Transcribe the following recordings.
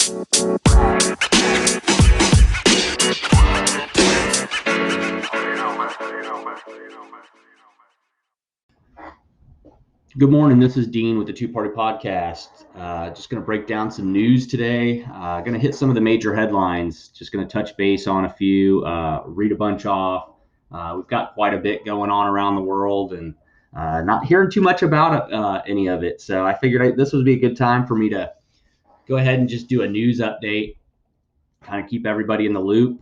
Good morning. This is Dean with the Two Party Podcast. Just going to break down some news today. Going to hit some of the major headlines. Just going to touch base on a few, read a bunch off. We've got quite a bit going on around the world and not hearing too much about any of it. So I figured this would be a good time for me to go ahead and just do a news update, kind of keep everybody in the loop,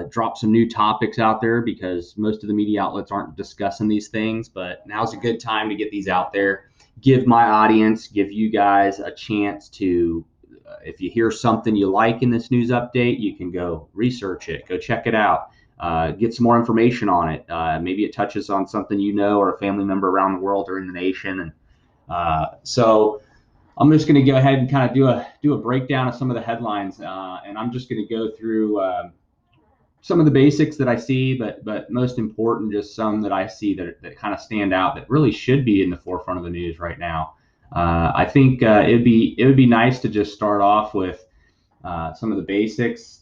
drop some new topics out there because most of the media outlets aren't discussing these things, but now's a good time to get these out there, give my audience, give you guys a chance to, if you hear something you like in this news update, you can go research it, go check it out, get some more information on it. Maybe it touches on something you know or a family member around the world or in the nation. And so I'm just going to go ahead and kind of do a breakdown of some of the headlines, and I'm just going to go through some of the basics that I see, but most important, just some that I see that kind of stand out that really should be in the forefront of the news right now. I think it would be nice to just start off with some of the basics.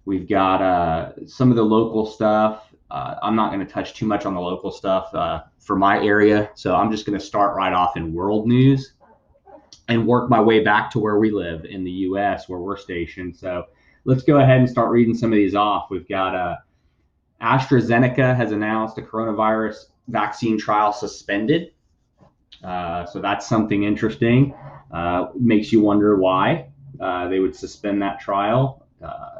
We've got some of the local stuff. I'm not going to touch too much on the local stuff for my area, so I'm just going to start right off in world news and work my way back to where we live in the U.S., where we're stationed. So let's go ahead and start reading some of these off. We've got AstraZeneca has announced a coronavirus vaccine trial suspended. So that's something interesting. Makes you wonder why they would suspend that trial.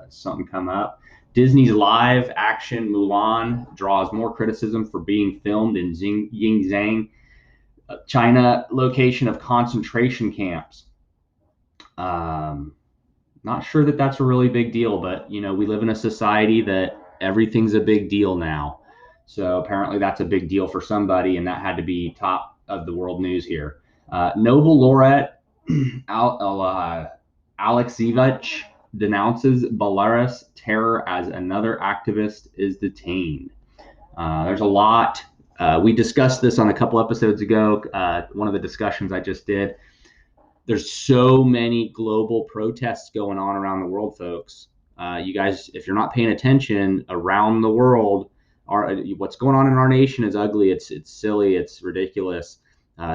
Something come up. Disney's live action Mulan draws more criticism for being filmed in Xinjiang, China, location of concentration camps. Not sure that that's a really big deal, but we live in a society that everything's a big deal now. So apparently that's a big deal for somebody, and that had to be top of the world news here. Nobel laureate Alexievich denounces Belarus terror as another activist is detained. There's a lot. We discussed this on a couple episodes ago. One of the discussions I just did. There's so many global protests going on around the world, folks. You guys, if you're not paying attention around the world, what's going on in our nation is ugly. It's silly. It's ridiculous.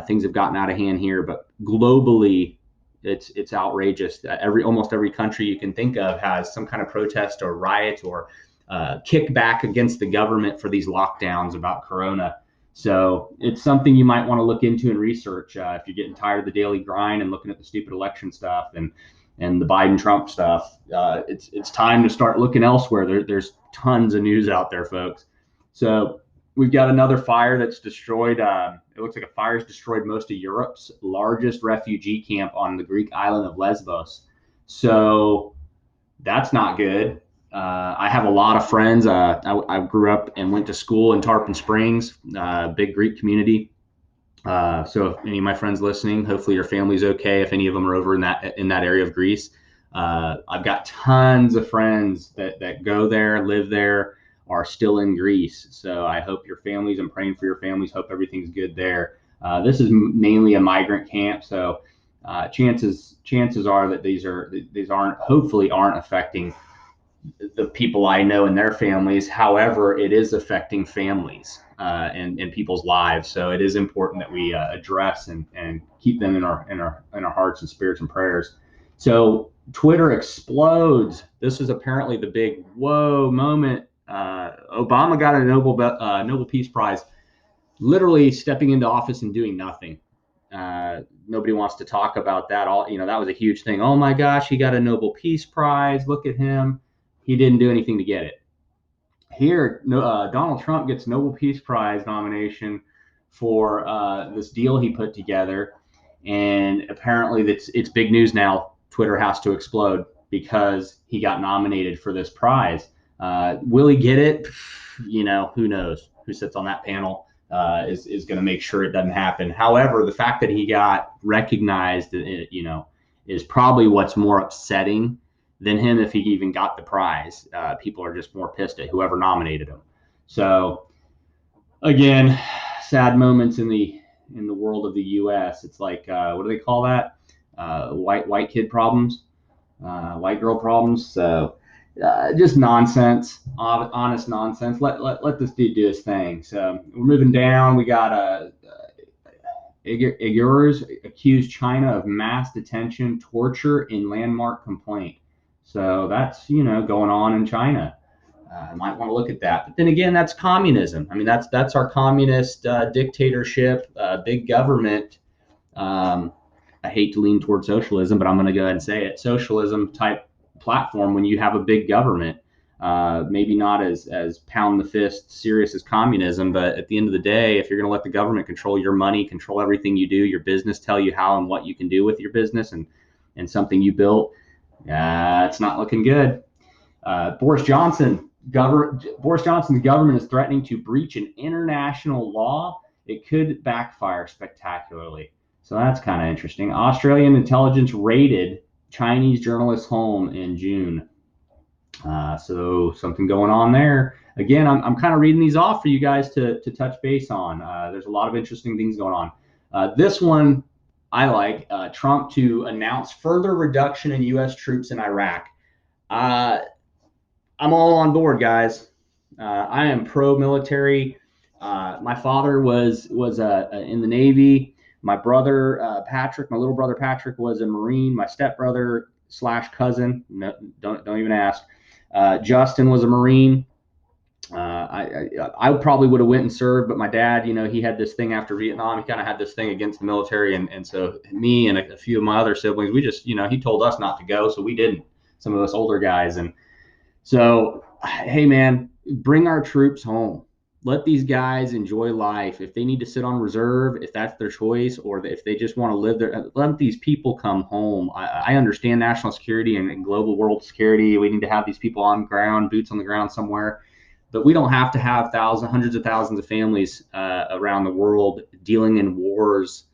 Things have gotten out of hand here, but globally, it's outrageous. Almost every country you can think of has some kind of protest or riot or kickback against the government for these lockdowns about Corona. So it's something you might want to look into and research if you're getting tired of the daily grind and looking at the stupid election stuff and the Biden-Trump stuff. It's time to start looking elsewhere. There's tons of news out there, folks. So we've got another fire that's destroyed. It looks like a fire's destroyed most of Europe's largest refugee camp on the Greek island of Lesbos. So that's not good. I have a lot of friends. I grew up and went to school in Tarpon Springs, big Greek community. So if any of my friends listening, hopefully your family's okay. If any of them are over in that area of Greece, I've got tons of friends that go there, live there, are still in Greece. So I hope your families, I'm praying for your families. Hope everything's good there. This is mainly a migrant camp, so chances are that these hopefully aren't affecting the people I know and their families. However, it is affecting families and people's lives. So it is important that we address and keep them in our hearts and spirits and prayers. So Twitter explodes. This is apparently the big whoa moment. Obama got a Nobel Peace Prize, literally stepping into office and doing nothing. Nobody wants to talk about that. That was a huge thing. Oh my gosh, he got a Nobel Peace Prize. Look at him. He didn't do anything to get it. Here, Donald Trump gets Nobel Peace Prize nomination for this deal he put together, and apparently it's big news now. Twitter has to explode because he got nominated for this prize. Will he get it? Who knows? Who sits on that panel is going to make sure it doesn't happen. However, the fact that he got recognized, is probably what's more upsetting than him if he even got the prize. People are just more pissed at whoever nominated him. So again, sad moments in the world of the U.S. It's like what do they call that? White kid problems. white girl problems. So just nonsense, honest nonsense. Let this dude do his thing. So we're moving down. We got Uyghurs accused China of mass detention, torture, and landmark complaint. So that's going on in China. I might want to look at that. But then again, that's communism. I mean, that's our communist dictatorship, big government. Um, I hate to lean toward socialism, but I'm going to go ahead and say it. Socialism type platform when you have a big government. Maybe not as pound the fist serious as communism, but at the end of the day, if you're going to let the government control your money, control everything you do, your business, tell you how and what you can do with your business and something you built, it's not looking good. Boris Johnson's government is threatening to breach an international law. It could backfire spectacularly. So that's kind of interesting. Australian intelligence raided Chinese journalist's home in June. So something going on there. Again, I'm kind of reading these off for you guys to touch base on. There's a lot of interesting things going on. This one I like. Trump to announce further reduction in U.S. troops in Iraq. I'm all on board, guys. I am pro-military. My father was in the Navy. My brother Patrick, my little brother Patrick, was a Marine. My stepbrother slash cousin, no, don't even ask. Justin was a Marine. I probably would have went and served, but my dad, he had this thing after Vietnam. He kind of had this thing against the military, and so me and a few of my other siblings, we just, he told us not to go, so we didn't. Some of us older guys, and so, hey, man, bring our troops home. Let these guys enjoy life. If they need to sit on reserve, if that's their choice, or if they just want to live there, let these people come home. I understand national security and global world security. We need to have these people on ground, boots on the ground somewhere. But we don't have to have hundreds of thousands of families around the world dealing in wars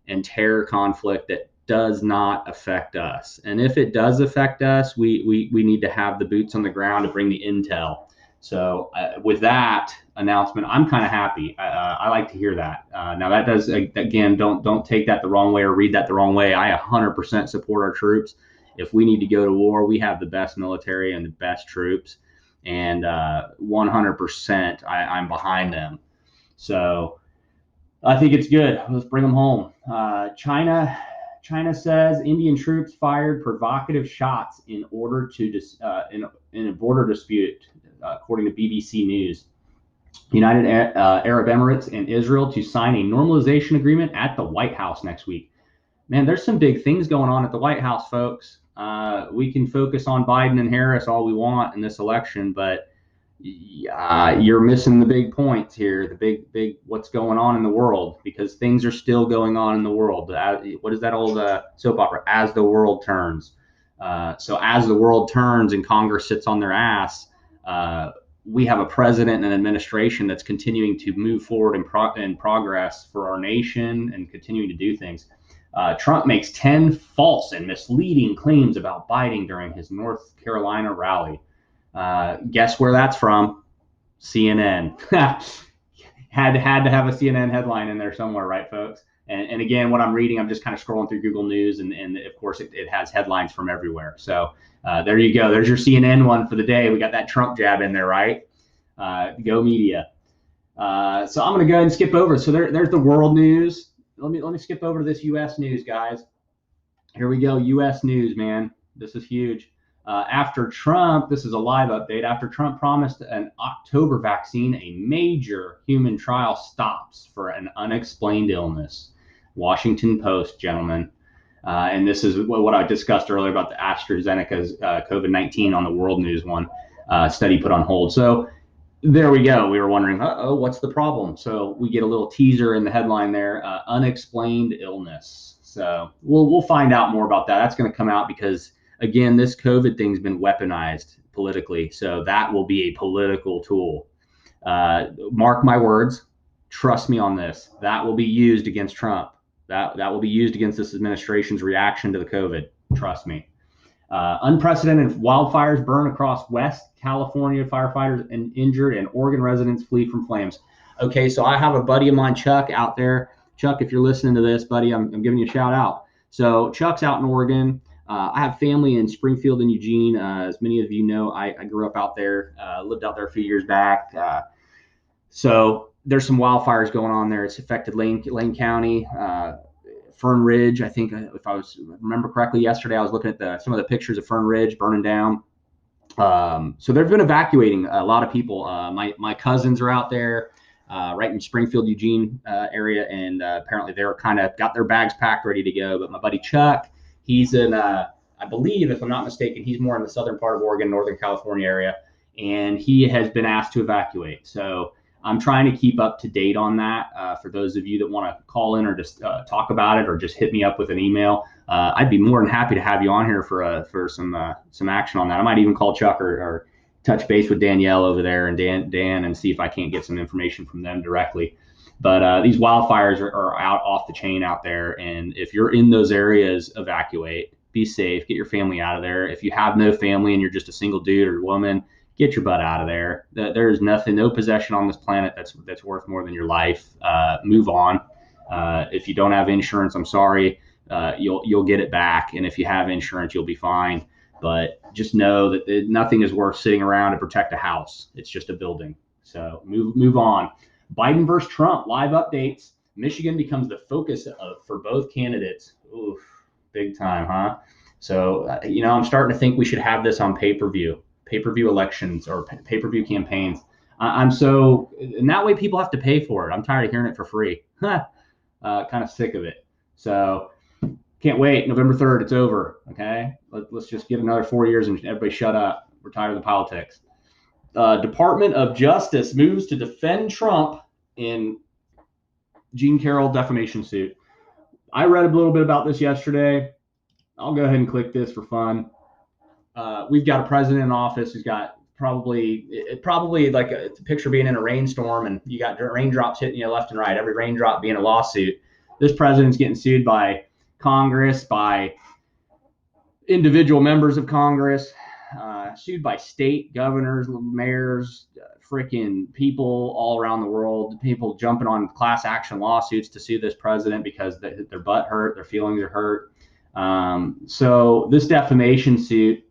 and terror conflict that does not affect us. And if it does affect us, we need to have the boots on the ground to bring the intel. So with that announcement, I'm kind of happy. I like to hear that. Now that does, again, don't take that the wrong way or read that the wrong way. I 100% support our troops. If we need to go to war, we have the best military and the best troops, and 100% I'm behind them. So I think it's good. Let's bring them home. China says Indian troops fired provocative shots in order to in a border dispute, according to BBC News. United Arab Emirates and Israel to sign a normalization agreement at the White House next week. Man, there's some big things going on at the White House, folks. We can focus on Biden and Harris all we want in this election, but you're missing the big points here, the big what's going on in the world, because things are still going on in the world. What is that old soap opera? As the world turns. So as the world turns and Congress sits on their ass, we have a president and an administration that's continuing to move forward in progress for our nation and continuing to do things. Trump makes 10 false and misleading claims about Biden during his North Carolina rally. Guess where that's from? CNN. had to have a CNN headline in there somewhere, right, folks? And again, what I'm reading, I'm just kind of scrolling through Google News, and of course, it has headlines from everywhere. So there you go. There's your CNN one for the day. We got that Trump jab in there, right? Go media. So I'm going to go ahead and skip over. So there's the world news. Let me skip over to this U.S. news, guys. Here we go. U.S. news, man. This is huge. After Trump, this is a live update. After Trump promised an October vaccine, a major human trial stops for an unexplained illness. Washington Post, gentlemen. And this is what I discussed earlier about the AstraZeneca's COVID-19 on the World News one study put on hold. So there we go. We were wondering, what's the problem? So we get a little teaser in the headline there, unexplained illness. So we'll find out more about that. That's going to come out because, again, this COVID thing's been weaponized politically. So that will be a political tool. Mark my words. Trust me on this. That will be used against Trump. That will be used against this administration's reaction to the COVID. Trust me. Unprecedented wildfires burn across West California. Firefighters injured and Oregon residents flee from flames. Okay, so I have a buddy of mine, Chuck, out there. Chuck, if you're listening to this, buddy, I'm giving you a shout out. So Chuck's out in Oregon. I have family in Springfield and Eugene. As many of you know, I grew up out there, lived out there a few years back. So there's some wildfires going on there. It's affected Lane County, Fern Ridge. I think if I remember correctly, yesterday I was looking at some of the pictures of Fern Ridge burning down. So they've been evacuating a lot of people. My cousins are out there, right in Springfield, Eugene area, and apparently they're kind of got their bags packed, ready to go. But my buddy Chuck, he's in, I believe, if I'm not mistaken, he's more in the southern part of Oregon, Northern California area, and he has been asked to evacuate. So I'm trying to keep up to date on that. For those of you that want to call in or just talk about it, or just hit me up with an email, I'd be more than happy to have you on here for some action on that. I might even call Chuck or touch base with Danielle over there and Dan and see if I can't get some information from them directly. But these wildfires are out off the chain out there, and if you're in those areas, evacuate. Be safe. Get your family out of there. If you have no family and you're just a single dude or woman, get your butt out of there. There is nothing, no possession on this planet that's worth more than your life. Move on. If you don't have insurance, I'm sorry. You'll get it back, and if you have insurance, you'll be fine. But just know that nothing is worth sitting around to protect a house. It's just a building. So move on. Biden versus Trump, live updates. Michigan becomes the focus for both candidates. Oof, big time, huh? So, I'm starting to think we should have this on pay-per-view elections or pay-per-view campaigns. And that way people have to pay for it. I'm tired of hearing it for free. Kind of sick of it. So can't wait. November 3rd, it's over. Okay. Let's just give another 4 years and everybody shut up. We're tired of the politics. Department of Justice moves to defend Trump in Jean Carroll defamation suit. I read a little bit about this yesterday. I'll go ahead and click this for fun. We've got a president in office who's got probably like a picture being in a rainstorm, and you got raindrops hitting you left and right, every raindrop being a lawsuit. This president's getting sued by Congress, by individual members of Congress, sued by state governors, mayors, freaking people all around the world, people jumping on class action lawsuits to sue this president because their butt hurt, their feelings are hurt. So this defamation suit,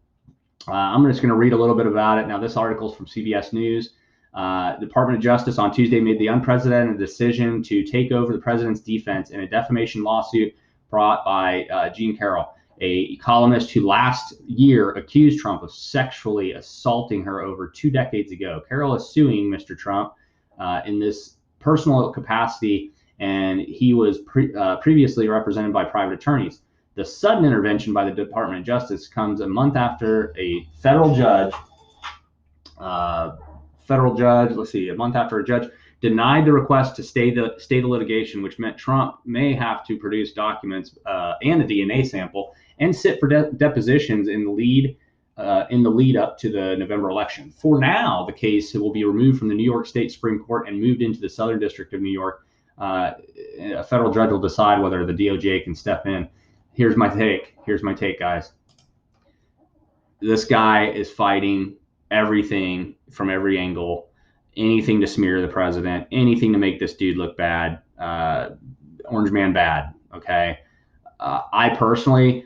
I'm just going to read a little bit about it. Now, this article is from CBS News. The Department of Justice on Tuesday made the unprecedented decision to take over the president's defense in a defamation lawsuit brought by Jean Carroll, a columnist who last year accused Trump of sexually assaulting her over 2 decades ago. Carroll is suing Mr. Trump in this personal capacity, and he was previously represented by private attorneys. The sudden intervention by the Department of Justice comes a month after a federal judge, a month after a judge denied the request to stay the litigation, which meant Trump may have to produce documents and a DNA sample and sit for depositions in the lead up to the November election. For now, the case will be removed from the New York State Supreme Court and moved into the Southern District of New York. A federal judge will decide whether the DOJ can step in. Here's my take, guys. This guy is fighting everything from every angle, anything to smear the president, anything to make this dude look bad, orange man bad, okay? I personally,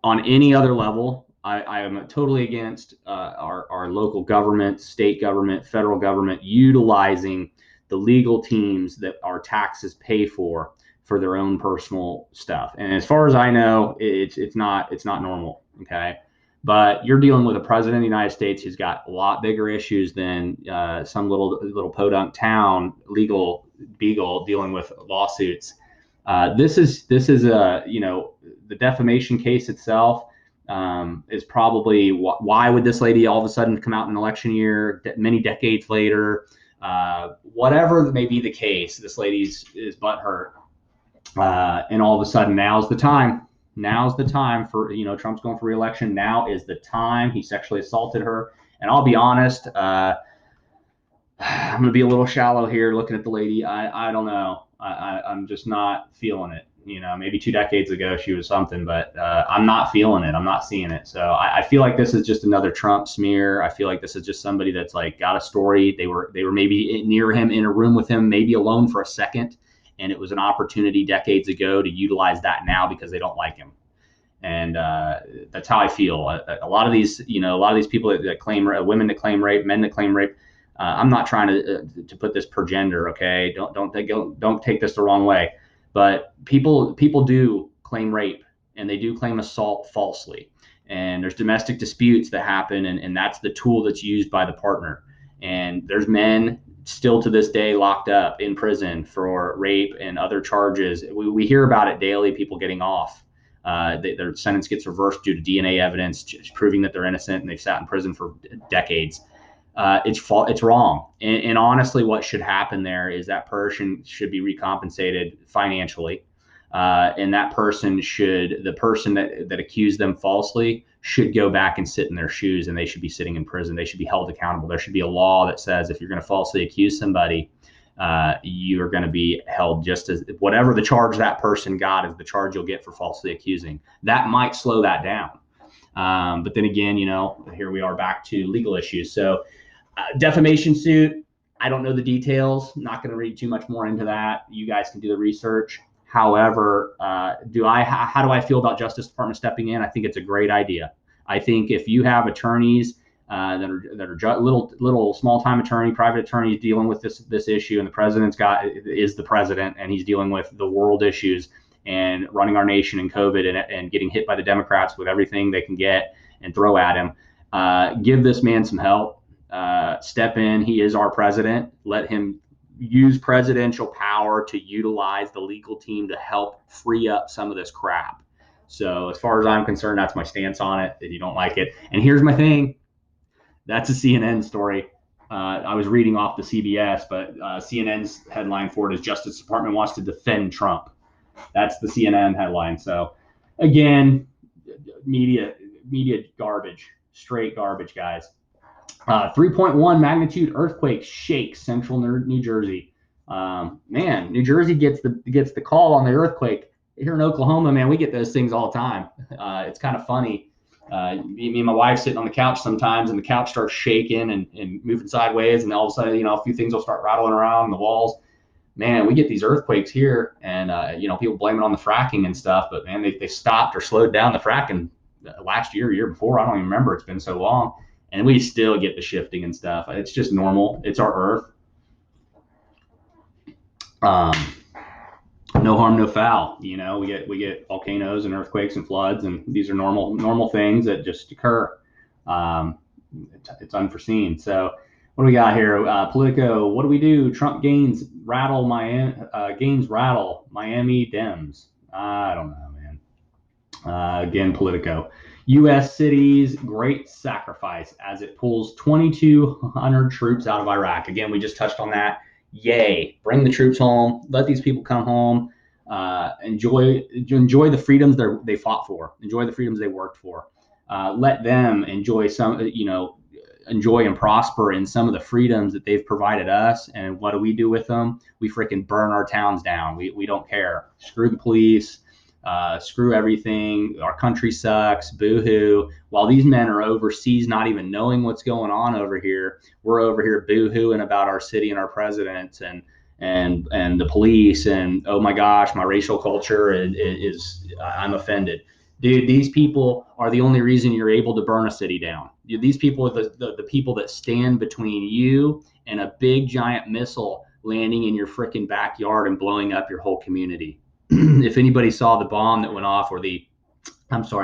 on any other level, I am totally against our local government, state government, federal government utilizing the legal teams that our taxes pay for their own personal stuff. And as far as I know, it's not normal, okay? But you're dealing with a president of the United States who's got a lot bigger issues than some little podunk town legal beagle dealing with lawsuits. This is the defamation case itself is probably why would this lady all of a sudden come out in an election year many decades later? Whatever may be the case, this lady's butthurt. And all of a sudden, now's the time. Now's the time for, Trump's going for re-election. Now is the time. He sexually assaulted her. And I'll be honest, I'm going to be a little shallow here looking at the lady. I don't know. I'm just not feeling it. Maybe 2 decades ago she was something, but I'm not feeling it. I'm not seeing it. So I feel like this is just another Trump smear. I feel like this is just somebody that's like got a story. They were maybe near him, in a room with him, maybe alone for a second. And it was an opportunity decades ago to utilize that now because they don't like him. And that's how I feel. A lot of these, a lot of these people that claim women that claim rape, men that claim rape. I'm not trying to put this per gender. Okay, don't take this the wrong way. But people do claim rape, and they do claim assault falsely. And there's domestic disputes that happen, and that's the tool that's used by the partner. And there's men still to this day locked up in prison for rape and other charges. We hear about it daily. People getting off. Their sentence gets reversed due to DNA evidence proving that they're innocent, and they've sat in prison for decades. It's wrong. And honestly, what should happen there is that person should be recompensated financially. And that person the person that accused them falsely should go back and sit in their shoes, and they should be sitting in prison. They should be held accountable. There should be a law that says if you're going to falsely accuse somebody, you're going to be held just as whatever the charge that person got is the charge you'll get for falsely accusing. That might slow that down. But then again, here we are back to legal issues. So defamation suit, I don't know the details. Not going to read too much more into that. You guys can do the research. However, how do I feel about Justice Department stepping in? I think it's a great idea. I think if you have attorneys that are little small time private attorneys dealing with this issue, and the president's is the president, and he's dealing with the world issues and running our nation in COVID and getting hit by the Democrats with everything they can get and throw at him. Give this man some help. Step in. He is our president. Let him use presidential power to utilize the legal team to help free up some of this crap. So as far as I'm concerned, that's my stance on it. If you don't like it, and here's my thing. That's a CNN story. I was reading off the CBS, but CNN's headline for it is Justice Department wants to defend Trump. That's the CNN headline. So again, media garbage, straight garbage, guys. 3.1 magnitude earthquake shakes central New Jersey. Man, New Jersey gets the call on the earthquake. Here in Oklahoma, man, we get those things all the time. It's kind of funny. Me and my wife sitting on the couch sometimes, and the couch starts shaking and moving sideways, and all of a sudden, a few things will start rattling around the walls. Man, we get these earthquakes here, and people blame it on the fracking and stuff, but man, they stopped or slowed down the fracking last year before. I don't even remember. It's been so long, and we still get the shifting and stuff. It's just normal. It's our Earth. No harm, no foul. We get volcanoes and earthquakes and floods, and these are normal things that just occur. It's unforeseen. So what do we got here? Politico. What do we do? Trump gains rattle Miami Dems. I don't know, man. Again, Politico. U.S. cities great sacrifice as it pulls 2,200 troops out of Iraq. Again, we just touched on that. Yay! Bring the troops home. Let these people come home. Enjoy the freedoms they fought for. Enjoy the freedoms they worked for. Let them enjoy enjoy and prosper in some of the freedoms that they've provided us. And what do we do with them? We freaking burn our towns down. We don't care. Screw the police. Screw everything. Our country sucks. Boo-hoo. While these men are overseas not even knowing what's going on over here, we're over here boo-hooing about our city and our presidents and the police, and oh my gosh, my racial culture is I'm offended. Dude, these people are the only reason you're able to burn a city down. These people are the people that stand between you and a big giant missile landing in your freaking backyard and blowing up your whole community. If anybody saw the bomb that went off, or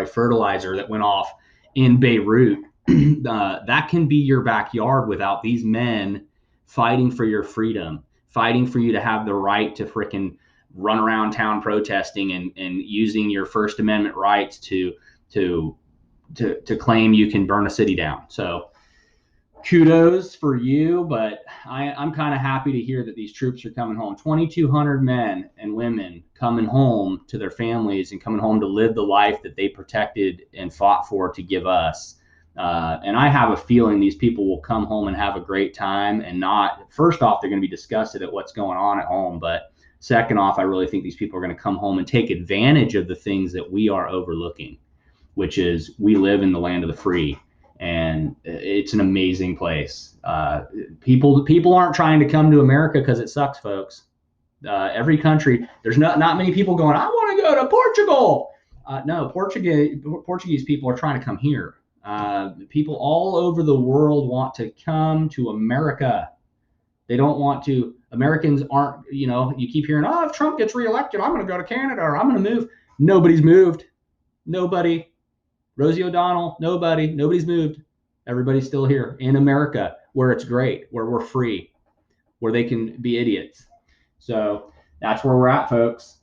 fertilizer that went off in Beirut, that can be your backyard without these men fighting for your freedom, fighting for you to have the right to frickin' run around town protesting and using your First Amendment rights to claim you can burn a city down. So kudos for you, but I'm kind of happy to hear that these troops are coming home. 2,200 men and women coming home to their families and coming home to live the life that they protected and fought for to give us. And I have a feeling these people will come home and have a great time, and not, first off, they're going to be disgusted at what's going on at home. But second off, I really think these people are going to come home and take advantage of the things that we are overlooking, which is we live in the land of the free. And it's an amazing place. People aren't trying to come to America because it sucks, folks. Every country, there's not many people going, I want to go to Portugal. No, Portuguese people are trying to come here. People all over the world want to come to America. They don't want to. Americans aren't, you keep hearing, oh, if Trump gets reelected, I'm going to go to Canada or I'm going to move. Nobody's moved. Nobody. Rosie O'Donnell, nobody. Nobody's moved. Everybody's still here in America where it's great, where we're free, where they can be idiots. So that's where we're at, folks.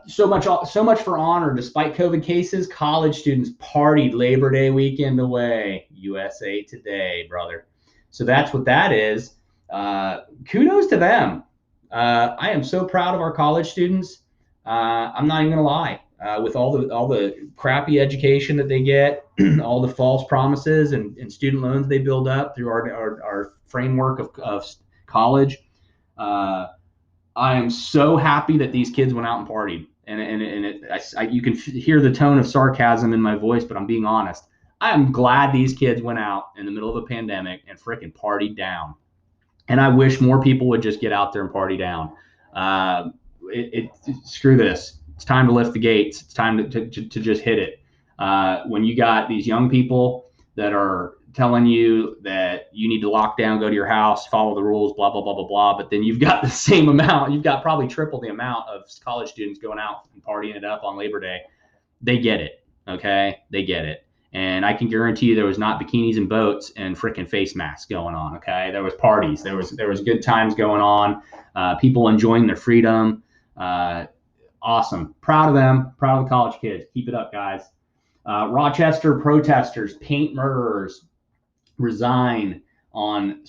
So much for honor. Despite COVID cases, college students partied Labor Day weekend away. USA Today, brother. So that's what that is. Kudos to them. I am so proud of our college students. I'm not even gonna lie. With all the crappy education that they get, all the false promises and student loans they build up through our framework of college. I am so happy that these kids went out and partied. You can hear the tone of sarcasm in my voice, but I'm being honest. I am glad these kids went out in the middle of a pandemic and freaking partied down. And I wish more people would just get out there and party down. Screw this. It's time to lift the gates. It's time to just hit it. When you got these young people that are telling you that you need to lock down, go to your house, follow the rules, blah, blah, blah, blah, blah. But then you've got the same amount. You've got probably triple the amount of college students going out and partying it up on Labor Day. They get it. Okay. They get it. And I can guarantee you there was not bikinis and boats and freaking face masks going on. Okay. There was parties. There was good times going on. People enjoying their freedom. Awesome. Proud of them. Proud of the college kids. Keep it up, guys. Rochester protesters, paint murderers, resign on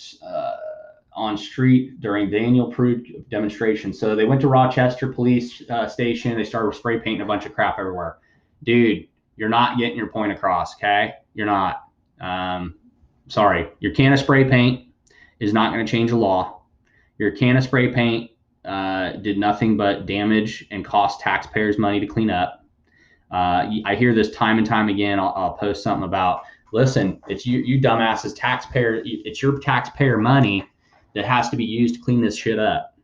street during Daniel Prude demonstration. So they went to Rochester police station. They started spray painting a bunch of crap everywhere. Dude, you're not getting your point across, okay? You're not. Sorry. Your can of spray paint is not going to change the law. Your can of spray paint did nothing but damage and cost taxpayers money to clean up. I hear this time and time again. I'll post something about, listen, it's you dumbasses, taxpayer. It's your taxpayer money that has to be used to clean this shit up.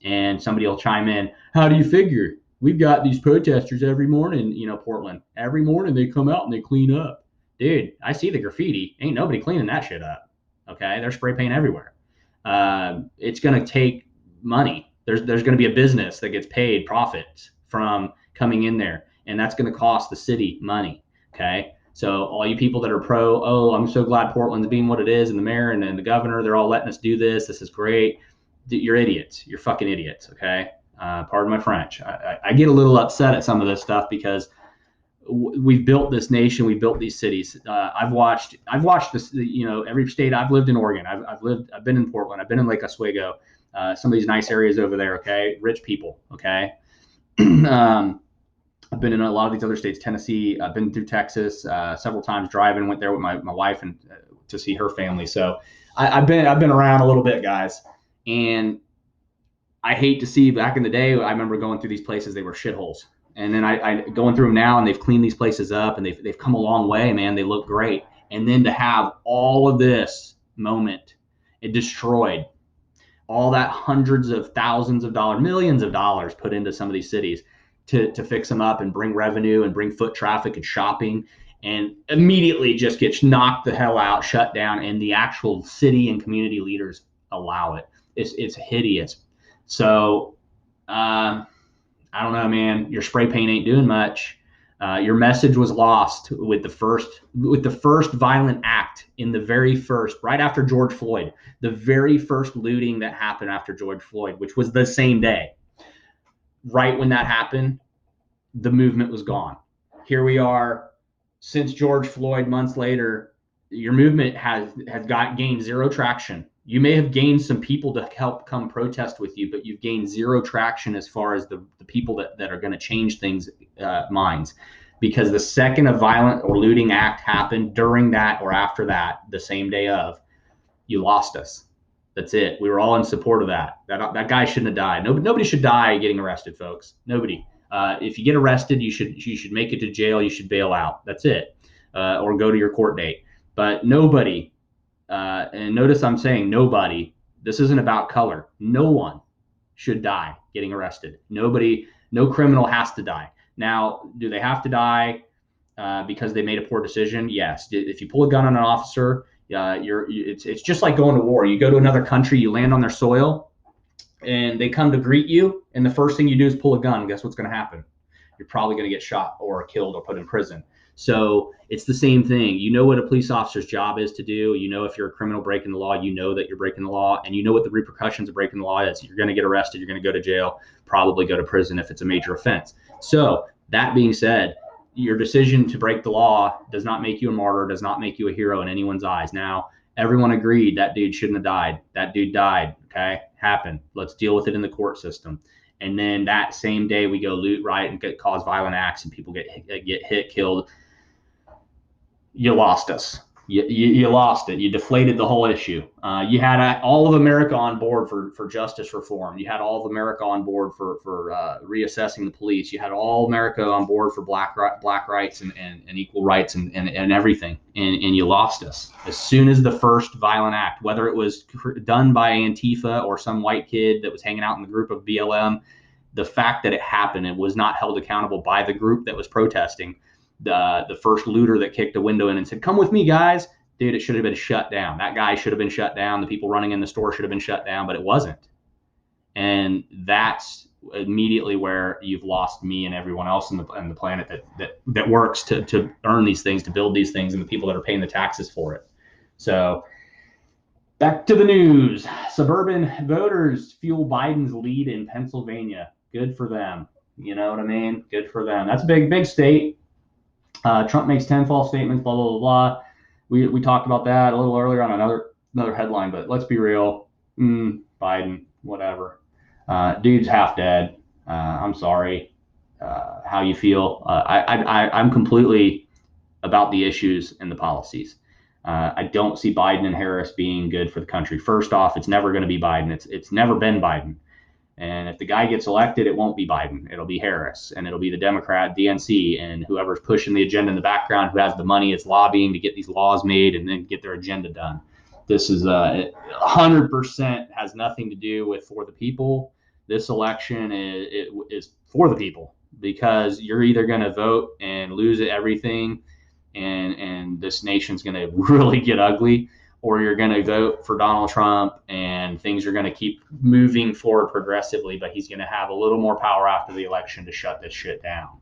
And somebody will chime in, how do you figure? We've got these protesters every morning, Portland. Every morning they come out and they clean up. Dude, I see the graffiti. Ain't nobody cleaning that shit up. Okay, there's spray paint everywhere. It's going to take money. There's going to be a business that gets paid profits from coming in there. And that's going to cost the city money. Okay. So all you people that are I'm so glad Portland's being what it is, and the mayor and the governor, they're all letting us do this. This is great. You're idiots. You're fucking idiots. Okay. Pardon my French. I get a little upset at some of this stuff because we've built this nation. We've built these cities. I've watched this, every state. I've lived in Oregon. I've been in Portland. I've been in Lake Oswego. Some of these nice areas over there. Okay. Rich people. Okay. I've been in a lot of these other states, Tennessee. I've been through Texas several times driving. Went there with my wife and to see her family. So I've been around a little bit, guys. And I hate to see, back in the day, I remember going through these places, they were shitholes. And then I going through them now, and they've cleaned these places up, and they've come a long way, man. They look great. And then to have all of this moment, it destroyed all that hundreds of thousands of dollars, millions of dollars put into some of these cities to fix them up and bring revenue and bring foot traffic and shopping, and immediately just gets knocked the hell out, shut down, and the actual city and community leaders allow it. It's hideous. So I don't know, man. Your spray paint ain't doing much. Your message was lost with the first violent act in the very first, right after George Floyd, the very first looting that happened after George Floyd, which was the same day. Right when that happened, the movement was gone. Here we are, since George Floyd, months later. Your movement has gained zero traction. You may have gained some people to help come protest with you, but you've gained zero traction as far as the people that are going to change things minds. Because the second a violent or looting act happened during that or after that, the same day of, you lost us. That's it. We were all in support of that. That guy shouldn't have died. Nobody should die getting arrested, folks. Nobody. If you get arrested, you should make it to jail. You should bail out. That's it. Or go to your court date. But nobody, and notice I'm saying nobody, this isn't about color. No one should die getting arrested. Nobody, no criminal has to die. Now, do they have to die because they made a poor decision? Yes. If you pull a gun on an officer, it's just like going to war. You go to another country, you land on their soil, and they come to greet you, and the first thing you do is pull a gun. Guess what's going to happen? You're probably going to get shot or killed or put in prison. So it's the same thing. You know what a police officer's job is to do. You know, if you're a criminal breaking the law, you know that you're breaking the law, and you know what the repercussions of breaking the law is. You're going to get arrested. You're going to go to jail, probably go to prison if it's a major offense. So that being said, your decision to break the law does not make you a martyr, does not make you a hero in anyone's eyes. Now, everyone agreed that dude shouldn't have died. That dude died. Okay, happened. Let's deal with it in the court system. And then that same day we go loot, riot, and cause violent acts, and people get hit, killed. You lost us. You lost it. You deflated the whole issue. You had all of America on board for justice reform. You had all of America on board for reassessing the police. You had all America on board for black rights and equal rights and everything. And you lost us. As soon as the first violent act, whether it was done by Antifa or some white kid that was hanging out in the group of BLM, the fact that it happened and was not held accountable by the group that was protesting, the first looter that kicked a window in and said, "Come with me, guys." Dude, it should have been shut down. That guy should have been shut down. The people running in the store should have been shut down, but it wasn't. And that's immediately where you've lost me and everyone else on the planet that works to earn these things, to build these things, and the people that are paying the taxes for it. So back to the news. Suburban voters fuel Biden's lead in Pennsylvania. Good for them. You know what I mean? Good for them. That's a big state. Trump makes 10 false statements, blah, blah, blah, blah. We talked about that a little earlier on another headline, but let's be real. Biden, whatever. Dude's half dead. I'm sorry how you feel. I'm completely about the issues and the policies. I don't see Biden and Harris being good for the country. First off, it's never going to be Biden. It's never been Biden. And if the guy gets elected, it won't be Biden. It'll be Harris, and it'll be the Democrat, DNC, and whoever's pushing the agenda in the background, who has the money, is lobbying to get these laws made and then get their agenda done. This is 100% has nothing to do with for the people. This election is for the people, because you're either going to vote and lose everything, and this nation's going to really get ugly, or you're going to vote for Donald Trump and things are going to keep moving forward progressively, but he's going to have a little more power after the election to shut this shit down.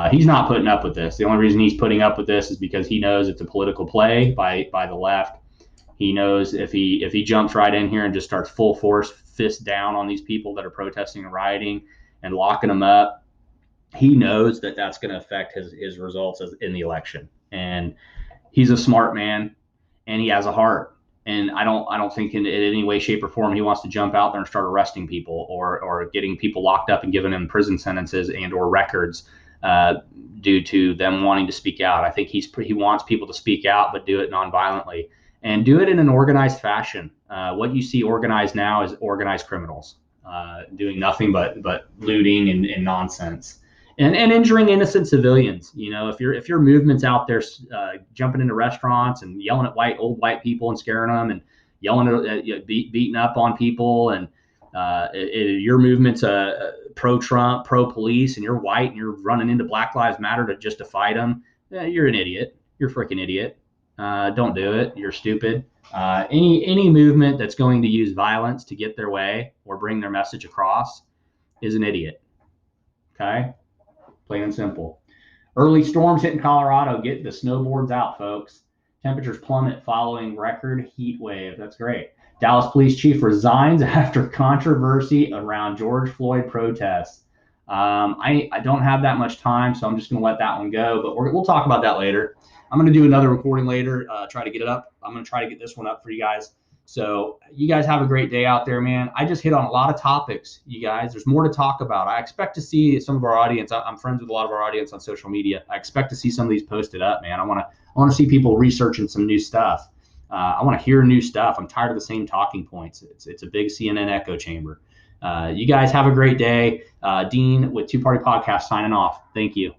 He's not putting up with this. The only reason he's putting up with this is because he knows it's a political play by the left. He knows if he jumps right in here and just starts full force, fist down on these people that are protesting and rioting and locking them up, he knows that that's going to affect his results in the election. And he's a smart man. And he has a heart, and I don't think in any way, shape, or form he wants to jump out there and start arresting people or getting people locked up and giving them prison sentences and or records due to them wanting to speak out. I think he wants people to speak out, but do it nonviolently and do it in an organized fashion. What you see organized now is organized criminals doing nothing but looting and nonsense. And injuring innocent civilians. You know, if your movement's out there jumping into restaurants and yelling at old white people and scaring them and yelling at beating up on people, and your movement's pro-Trump, pro-police, and you're white and you're running into Black Lives Matter just to fight them, you're an idiot. You're a freaking idiot. Don't do it. You're stupid. Any movement that's going to use violence to get their way or bring their message across is an idiot. Okay? Plain and simple. Early storms hitting Colorado. Get the snowboards out, folks. Temperatures plummet following record heat wave. That's great. Dallas police chief resigns after controversy around George Floyd protests. I don't have that much time, so I'm just going to let that one go, but we'll talk about that later. I'm going to do another recording later, try to get it up. I'm going to try to get this one up for you guys. So you guys have a great day out there, man. I just hit on a lot of topics, you guys. There's more to talk about. I expect to see some of our audience. I'm friends with a lot of our audience on social media. I expect to see some of these posted up, man. I want to see people researching some new stuff. I want to hear new stuff. I'm tired of the same talking points. It's a big CNN echo chamber. You guys have a great day. Dean with Two Party Podcast signing off. Thank you.